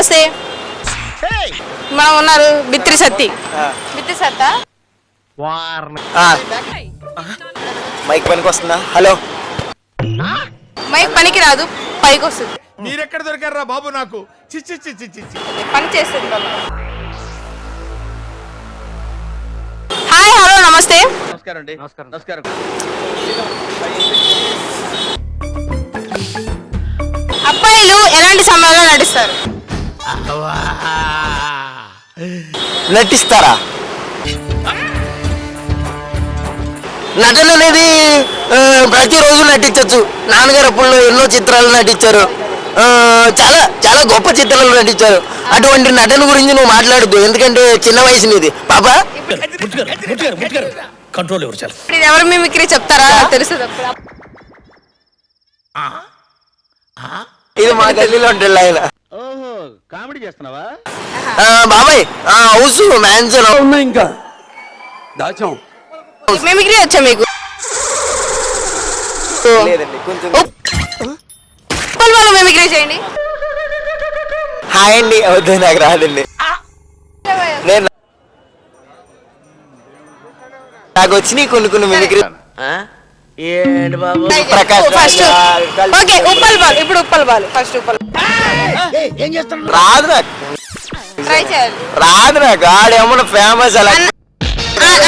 నమస్తే. మనం ఉన్నారు బిత్రి సత్తి. బిత్రి సత్తా మైక్ పనికి వస్తుందా? హలో, మైక్ పనికి రాదు, పైకి వస్తుంది. మీరెక్కడ దొరికారా బాబు నాకు? చిచ్చి చిచ్చి చిచ్చి పని చేస్తుంది. హాయ్, హలో, నమస్తే. నమస్కారం అండి. నమస్కారం. అబ్బాయిలు ఎలాంటి సమయంలో నటిస్తారు? నటిస్తారా? నటన అనేది ప్రతిరోజు నటించవచ్చు. నాన్నగారు అప్పుడు ఎన్నో చిత్రాలు నటించారు, చాలా చాలా గొప్ప చిత్రాలు నటించారు. అటువంటి నటన గురించి నువ్వు మాట్లాడద్దు, ఎందుకంటే చిన్న వయసు నీది పాప. కంట్రోల్ ఎవరు? ఇప్పుడు ఇది ఎవరు మిమిక్రీ చెప్తారా? తెలుస్తుంది. ఇది మా గల్లీలో ఉంటాడు ఆయన. ఓహో, కామెడీ చేస్తున్నావా బాబాయ్? హౌస్ మ్యాన్షన్ ఉన్నాయి, ఇంకా దాచాం. మిమిక్రీ వచ్చా మీకు? లేదండి, కొంచెం. మిమిక్రీ చేయండి. హాయ్ అండి. వద్దు, నాకు రాదండి. నేను నాకు వచ్చినాయి కొన్ని మిమిక్రీ. ఏంటి బాబు? Prakash first okay, Uppal ball. ఇప్పుడు ఉప్పల్ బాల్. ఫస్ట్ ఉప్పల్ ఏం చేస్తాను? రాదు నాకు, ట్రై చేయాలి. రాదు నాకు. ఆడేమన్నా ఫేమస్ అలా.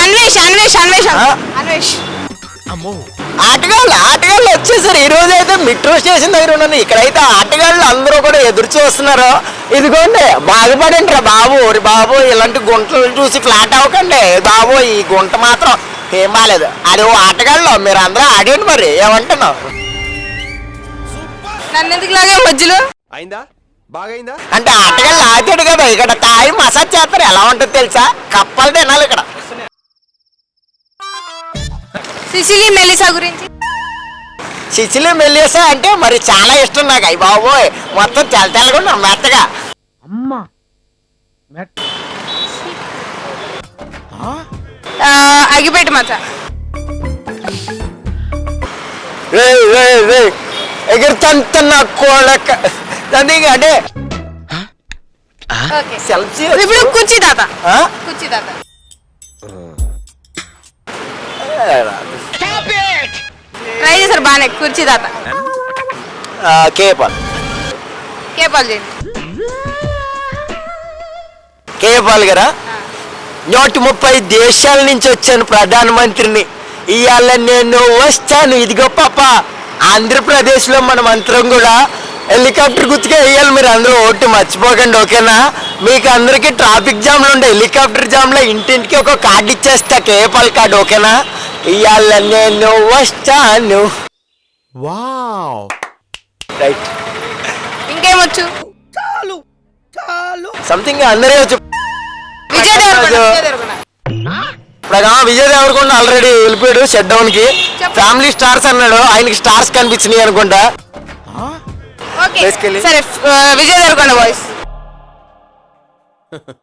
అన్వేష్ అన్వేష్ అన్వేష్ అన్వేష్. ఆటగాళ్ళు వచ్చేసారు. ఈ రోజు అయితే మెట్రో స్టేషన్ దగ్గర ఉన్నాను. ఇక్కడైతే ఆటగాళ్ళు అందరూ కూడా ఎదురు చూస్తున్నారు. ఇదిగోండి, బాగుపడండి రా బాబు. బాబు, ఇలాంటి గుంటలు చూసి ఫ్లాట్ అవ్వకండి బాబు. ఈ గుంట మాత్రం ఏం బాలేదు. అది ఆటగాళ్ళు, మీరు అందరూ ఆడండి. మరి ఏమంటున్నావు? నన్ను ఎందుకు లాగా మధ్యలో? అయిందా? బాగైందా? అంటే ఆటగాళ్ళు ఆడాడు కదా, ఇక్కడ తాయి మసాజ్ చేస్తారు. ఎలా ఉంటుంది తెలుసా? కప్పలు తినాలి ఇక్కడ. సిసిలి మెలిసా గురించి. సిసిలి మెల్లేసా అంటే మరి చాలా ఇష్టం నాకు. అయ్యి బాబోయ్, మొత్తం తెల్లగా ఉన్నా మెత్తగా. అగిపెట్టి మచ్చ. ఎగురుతున్న కోళ్ళక అంటే ఇప్పుడు కుర్చీ తాత. కుర్చీ తాత ట్రై చేశారు బాగానే. కుర్చీ తాత. కేపాల్ చేయండి. కేపాల్ గారా? 130 దేశాల నుంచి వచ్చాను ప్రధానమంత్రిని. ఇవాళ నేను వస్తాను. ఇదిగో పాప, ఆంధ్రప్రదేశ్ లో మనం అందరం కూడా హెలికాప్టర్ గుర్తుగా వేయాలి. మీరు అందరూ ఓటు మర్చిపోకండి, ఓకేనా? మీకు అందరికి ట్రాఫిక్ జామ్ లో ఉండే హెలికాప్టర్ జామ్ లో ఇంటింటికి ఒక కార్డు ఇచ్చేస్తా, కేపాల్ కార్డు, ఓకేనా? ఇవాళ నేను వస్తాను. రైట్. ఇంకేమొచ్చు? సంథింగ్ అందరే వచ్చు. విజయ్ దేవరకొండ ఆల్రెడీ వెళ్ళిపోయాడు షట్ డౌన్ కి. ఫ్యామిలీ స్టార్స్ అన్నాడు, ఆయనకి స్టార్స్ కనిపించినాయి అనుకుంటా. సరే, విజయ్ దేవరకొండ వాయిస్.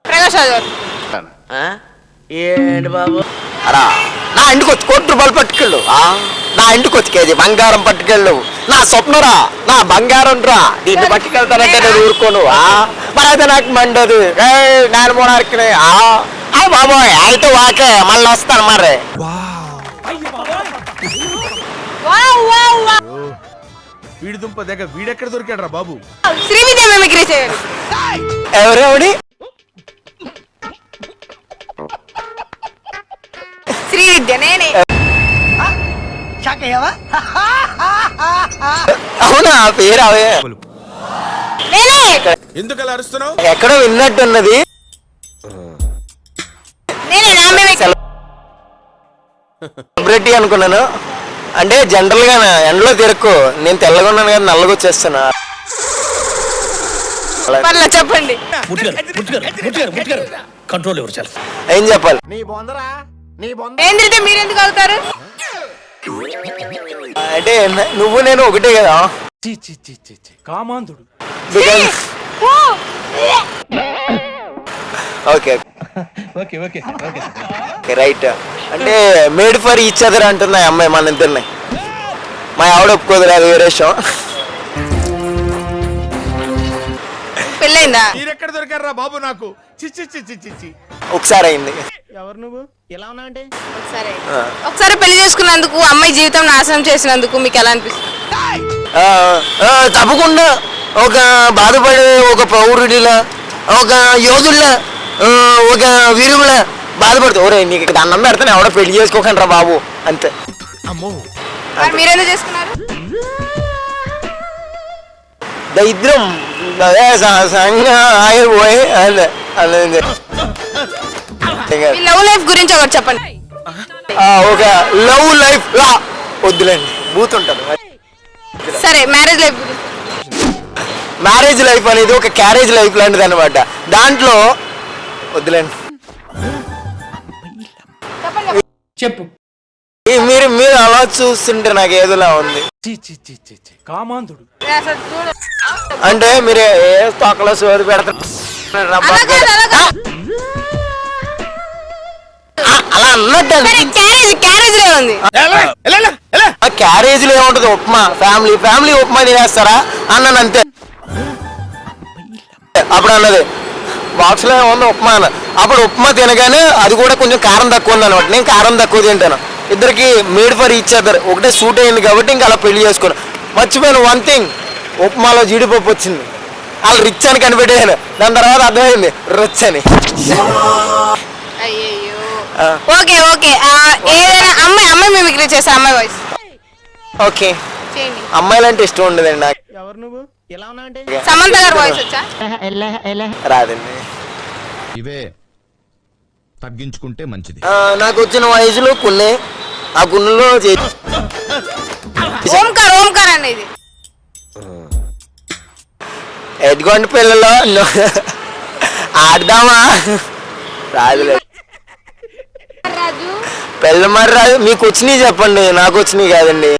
ప్రకాష్ రాజ్ గారు. ఏంటి బాబు? అరా, నా ఇంటికి వచ్చి ₹1 పట్టుకెళ్ళు. నా ఇంటికి వచ్చి కేజీ బంగారం పట్టుకెళ్ళు. నా స్వప్నరా, నా బంగారం రా. దీన్ని పట్టుకెళ్తానంటే నేను ఊరుకోను. మరి అయితే నాకు మండదు. నేను మోనార్కిని. బాబోయ్, అయితే వాకే, మళ్ళీ వస్తాను మరి. వీడి దుంప దగ్గర వీడెక్కడ దొరికాడు రా బాబు? శ్రీవిద్య మిమిక్రీ చేయండి. ఎవరెవడి? శ్రీవిద్య నేనే. అవునా? పేరు అవే. నేనే. ఎందుకు అలా అరుస్తున్నావు? ఎక్కడో విన్నట్టున్నది. నేనే నా మిమిక్రీ. సెలబ్రిటీ అనుకున్నాను. అంటే జనరల్ గా ఎండలో తిరక్కు. నేను తెల్లగా ఉన్నాను కదా, నల్లగా వచ్చేస్తాను. చెప్పండి. కంట్రోల్ ఎవరు? ఏం చెప్పాలి? ఏం తిరిగితే మీరెందుకు అవుతారు? అంటే నువ్వు నేను ఒకటే కదా. కామాంధుడు. Okay right. అంటే మేడ్ ఫర్ ఈచ్ అదర్ అంటున్నాయి అమ్మాయి మన ఇద్దరిని. మా ఆవిడ ఒప్పుకోదు, అది వేరే విషయం. పెళ్ళైందా? మీరెక్కడ దొరికారా బాబు నాకు? చిచ్చి చిచ్చి చిచ్చి. ఒకసారి అయింది. ఎవరు నువ్వు ఎలా ఉన్నావంటే ఒకసారి పెళ్లి చేసుకున్నందుకు అమ్మాయి జీవితం నాశనం చేసినందుకు మీకు ఎలా అనిపిస్తుంది? తప్పకుండా ఒక బాధపడే ఒక పౌరుడిలా, ఒక యోధుల్లా, ఒక వీరులా బాధపడుతూ ఒరే నీకు దండం పెడతాను ఎవడో పెళ్లి చేసుకోకండి రా బాబు అంతే. అమ్మో. మరి మీరెందుకు చేసుకున్నారు? దరిద్రం అదే ఆగిపోయి మీ లవ్ లైఫ్ గురించి ఒకటి చెప్పండి. ఒక లవ్ లైఫ్ లా వద్దులేండి బూత్ ఉంటుంది. సరే మ్యారేజ్ లైఫ్ గురించి మ్యారేజ్ లైఫ్ అనేది ఒక క్యారేజ్ లైఫ్ లాంటిది అనమాట. దాంట్లో వద్దులేండి. చెప్పండి. చెప్పు. మీరు మీరు అలా చూస్తుంటే నాకు ఏదోలా ఉంది. కామాంధుడు. నేను అసలు చూడు. అంటే మీరు ఏ తొక్కలో సోది పెడతారు అలా కాదు, అలా కాదు. అలా అన్నట్టు సరే, క్యారేజ్ లో ఉంది. ఆ క్యారేజ్ లో ఏముంటది? ఉప్మా ఫ్యామిలీ ఉప్మా తినేస్తారా అన్నాను అంతే. అప్పుడు అన్నది బాక్స్ లో ఏమన్నా ఉప్మా అన్న. అప్పుడు ఉప్మా తినగానే అది కూడా కొంచెం కారం తక్కువ ఉంది అనమాట. నేను కారం తక్కువ తింటాను. ఇద్దరికి మేడ్ ఫర్ ఈచ్ అదర్ ఒకటే సూట్ అయింది కాబట్టి ఇంకా అలా పెళ్లి చేసుకున్నాను. మర్చిపోయాను వన్ థింగ్, ఉప్మాలో జీడిపప్పు వచ్చింది. వాళ్ళు రిచ్ అని కనిపెట్టేయాను. దాని తర్వాత అర్థమైంది రిచ్ అని. అయ్యయ్యో. ఓకే ఓకే ఏదైనా అమ్మాయి మిమిక్రీ చేసే అమ్మాయి వాయిస్ ఓకే. చేయండి. అమ్మాయిలంటే ఇష్టం ఉండదండి నాకు. ఎవరు నువ్వు ఎలా ఉన్నావంటే సమంత గారి వాయిస్ వచ్చా? రాదండి. ఇవే తగ్గించుకుంటే మంచిది. నాకు వచ్చిన వయసులో కొన్ని ఆ గున్నులో ఓంకార్ అండి ఇది. ఎదుగొండ పిల్లలో ఆడదామా? రాదులే. రాజు పిల్ల మరి రాదు. మీకు వచ్చినాయి చెప్పండి, నాకు వచ్చినాయి కాదండి.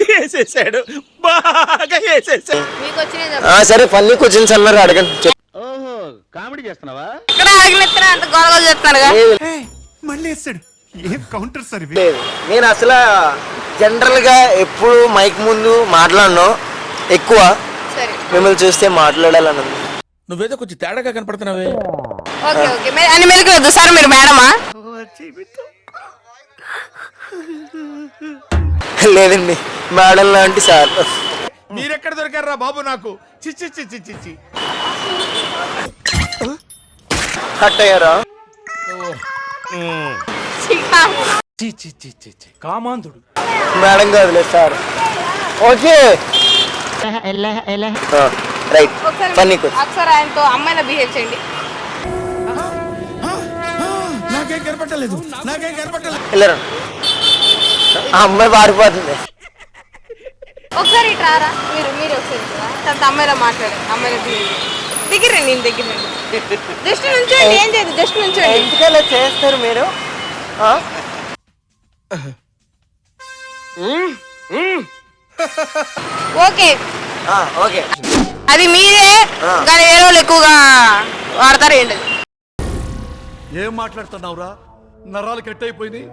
వేసేసాడు, బాగా వేసేసాడు. మీకు వచ్చిన సరే ఫన్నీ క్వశ్చన్స్ అన్నారు అడగండి. ఓహో కామెడీ చేస్తున్నావా? ఇక్కడ ఆగినెత్తరా అంత గొడవ చేస్తున్నారుగా. మళ్ళీ వేసాడు. ఏం కౌంటర్ సార్ ఇవి? లేదు, నేను అసలు జనరల్ గా ఎప్పుడు మైక్ ముందు మాట్లాడను. ఎక్కువ సరే మిమ్మల్ని చూస్తే మాట్లాడాలని ఉంది. నువ్వేదో కొంచెం తేడాగా కనపడుతున్నావే. ఓకే ఓకే అన్ని మీదకి వద్దు సార్. మీరు మేడమా? లేదండి మేడం లాంటి సార్. మీరెక్కడ దొరికారా బాబు నాకు? చిచ్చి చిచ్చి చిచ్చి. హట్ అయ్యారా? కామాంధుడు. మేడం కాదులే sir. Okay right. Funny question. ఒకసారి ఆయనతో అమ్మాయిలా బిహేవ్ చేయండి. నాకేం కనపట్టలేదు. వెళ్ళరా? ఆ అమ్మాయి పారిపోతుంది. ఒకసారి ఇటు రారా. మీరు ఒకసారి ఇటు రా. తర్వాత అమ్మాయిలా మాట్లాడండి. అమ్మాయిలా బిహేవ్ దగ్గరండి. నేను దగ్గరండి. జస్ట్ నుంచోండి. ఏం చేయదు, జస్ట్ నుంచోండి. ఎందుకలా చేస్తారు మీరు? Okay okay. అది మీరే కానీ వేరే వాళ్ళు ఎక్కువగా వాడతారు ఏంటి? ఏం మాట్లాడుతున్నావురా? నరాలు కట్ అయిపోయినాయి.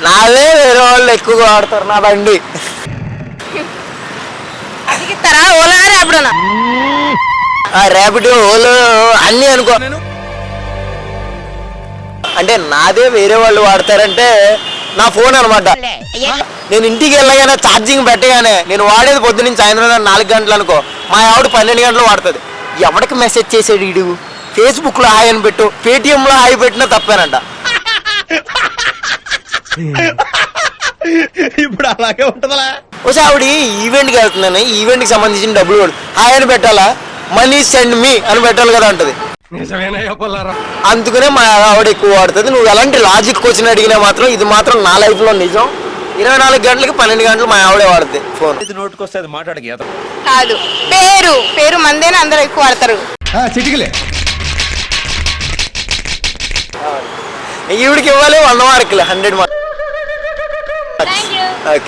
నాదే వేరే వాళ్ళు ఎక్కువగా వాడతారు నా బండి. అదిగిస్తారా? ఓలా రేపడనా? ర్యాపిడ్ ఓలో అన్ని అనుకో. అంటే నాదే వేరే వాళ్ళు వాడతారంటే నా ఫోన్ అనమాట. నేను ఇంటికి వెళ్ళగానే ఛార్జింగ్ పెట్టగానే నేను వాడేది పొద్దు నుంచి సాయంత్రం 4 గంటలు అనుకో. మా ఆవిడ 12 గంటలు వాడుతుంది. ఎవరికి మెసేజ్ చేసాడు వీడు? ఫేస్బుక్ లో హాయ్ అని పెట్టు, పేటిఎం లో హాయ్ పెట్టినా తప్పేనంట. ఇప్పుడు అలాగే ఉంటుందా? ఒకసారి ఆవిడ ఈవెంట్కి వెళ్తున్నాను, ఈవెంట్ కి సంబంధించిన డబ్బులు కూడా హాయ్ అని పెట్టాలా, మనీ సెండ్ మీ అని పెట్టాలి కదా అంటది. అందుకనే మా ఆవిడ ఎక్కువ వాడుతుంది. నువ్వు ఎలాంటి లాజిక్ క్వశ్చన్ అడిగినా మాత్రం ఇది మాత్రం నా లైఫ్ లో నిజం. 24 గంటలకి 12 గంటలు మా ఆవిడే వాడుతుంది ఫోన్. నోటుకు వస్తే మాట్లాడక కాదు, పేరు మందేనే అందరూ ఎక్కువ వాడతారు. చిటికలే. ఈవిడికి ఇవ్వాలి 100 మార్కులు 100 మార్కులు. Thank you. ఓకే.